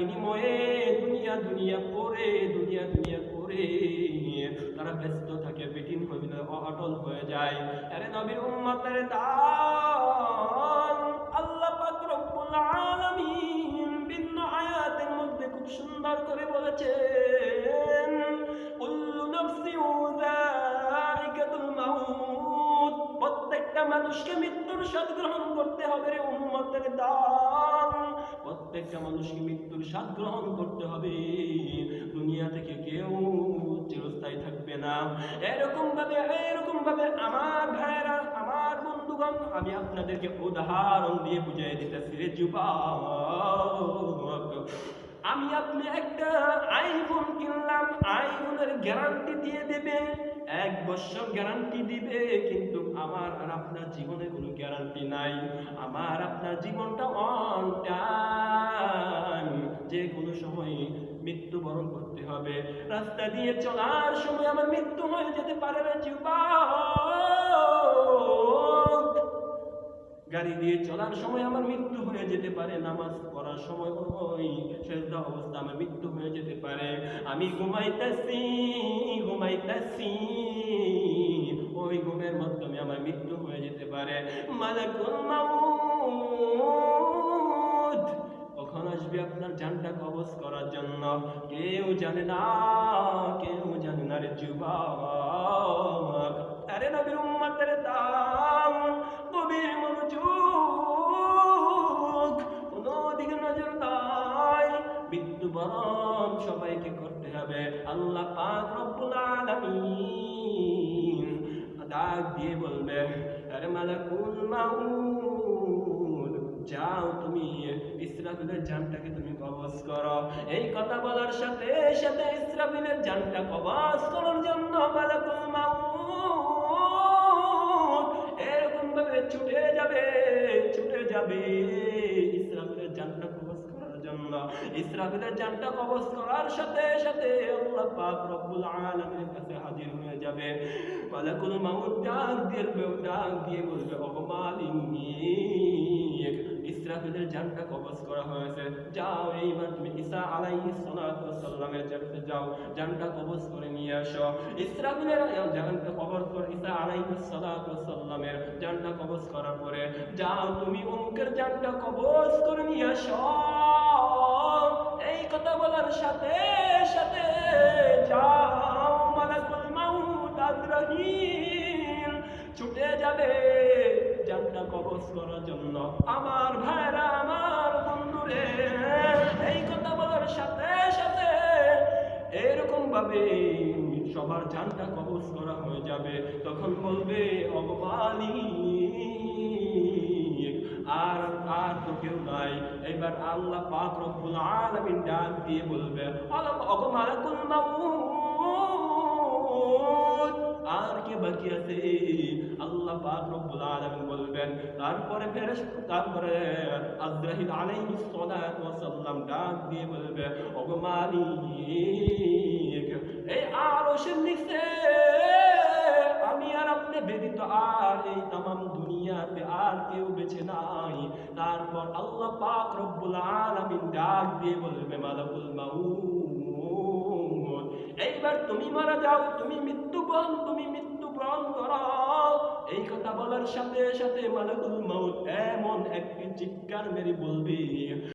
বিনিময়ে দুনিয়া দুনিয়া করে তারা ব্যস্ত থাকে, বিলীন হয়ে অটল হয়ে যায়। আরে নবীর উম্মতের দান আল্লাহ পাক রব্বুল আলামিন ভিন্ন আয়াতের মধ্যে খুব সুন্দর করে বলেছেন, কুল্লু নাফসিন যায়িকাতুল মাউত, প্রত্যেকটা মানুষকে মৃত্যুর স্বাদ গ্রহণ করতে হবে রে উম্মতের দান, প্রত্যেকটা মানুষকে মৃত্যুর স্বাদ গ্রহণ করতে হবে। দুনিয়া থেকে কেউ চিরস্থায়ী থাকবে না। এরকম ভাবে আমার ভাইরা, আমার বন্ধুগণ, আমি আপনাদেরকে উদাহরণ দিয়ে বুঝিয়ে দিতেছি রে যুবক। আমি আপনি একটা আইফোন কিনলাম, আইফোনের গ্যারান্টি দিয়ে দেবে, 1 বছর গ্যারান্টি দিবে, কিন্তু আমার আর আপনার জীবনে কোনো গ্যারান্টি নাই। আমার আপনার জীবনটা অন টাইম, যে কোনো সময় মৃত্যুবরণ করতে হবে। রাস্তা দিয়ে চলার সময় আমার মৃত্যু হয়ে যেতে পারে না যুবক, গাড়ি দিয়ে চলার সময় আমার মৃত্যু হয়ে যেতে পারে, নামাজ পড়ার সময় ওই সেজদা অবস্থা আমার মৃত্যু হয়ে যেতে পারে। আমি ঘুমাইতেছি ওই ঘুমের মাধ্যমে আমার মৃত্যু হয়ে যেতে পারে। মালাকুল মাউত কখন আসবে আপনার জানটা কবজ করার জন্য কেউ জানে না রে যুবক। আরে নবীর উম্মতের দাম, গভীর মনোযোগ, কোনো দিকে নজর নাই, মৃত্যুবরণ সবাইকে করতে হবে। আল্লাহ পাক রব্বুল আলামিন ডাক দিয়ে বলবে, আরে মালাকুল মাউত, যাও তুমি ইসরাফিলের জানটাকে তুমি কবজ করো। এই কথা বলার সাথে সাথে ইসরাফিলের জানটা কবজ করার জন্য মালাকুল মাউত এরকম ভাবে ছুটে যাবে ইসরাফিলের জানটা কবজ করার জন্য। ইসরাফিলের জানটা কবজ করার সাথে সাথে আল্লাহ পাক রব্বুল আলামিনের কাছে হাজির হয়ে যাবে। মালাকুল মাউত ডাক দিয়ে বলবে, ও মালিক, ইসরাফিলের জানটা কবজ করা হয়েছে, যাও এইবার তুমি ঈসা আলাইহিস সালাতু ওয়াস সালামের কাছে যাও, জানটা কবজ করে নিয়ে আসো। ইসরাফিলের জানটা কবজ করে ঈসা আলাইহিস সালাতু ওয়াস সালামের জানটা কবজ করার পরে, যাও তুমি অমুকের জানটা কবজ করে নিয়ে আসো। এই কথা বলার সাথে সাথে যাও মালাকুল মাউত আজরাইল ছুটে যাবে জানটা কবজ করার জন্য। আমার ভাইরা, আমার বন্ধুরে, এই কথা বলার সাথে সাথে এরকম ভাবে সবার জানটা কবজ করা হয়ে যাবে। তখন বলবে, অগমালিক, আর তো কেউ নাই। এবার আল্লাহ পাক রব্বুল আলামিন ডাক দিয়ে বলবে, অগমালাকুল মাউত, আর কে বাকি আছে? আল্লাহ পাক রব্বুল আলামিন বলবেন, তারপরে আজরাইল আলাইহিস সালাতু ওয়াস সালাম ডাক দিয়ে বলবে, ওগো মালিক, এই আরশের নিচে আমি আর আপনি ব্যতীত আর এই তামাম দুনিয়াতে আর কেউ বেঁচে নাই। তারপর আল্লাহ পাক রব্বুল আলামিন ডাক দিয়ে বলবে, মালাকুল মাউত, এইবার তুমি মারা যাও, তুমি মৃত্যুবরণ করো। এই কথা বলার সাথে সাথে মালাকুল মাউত এমন একটি চিৎকার মেরে বলবে,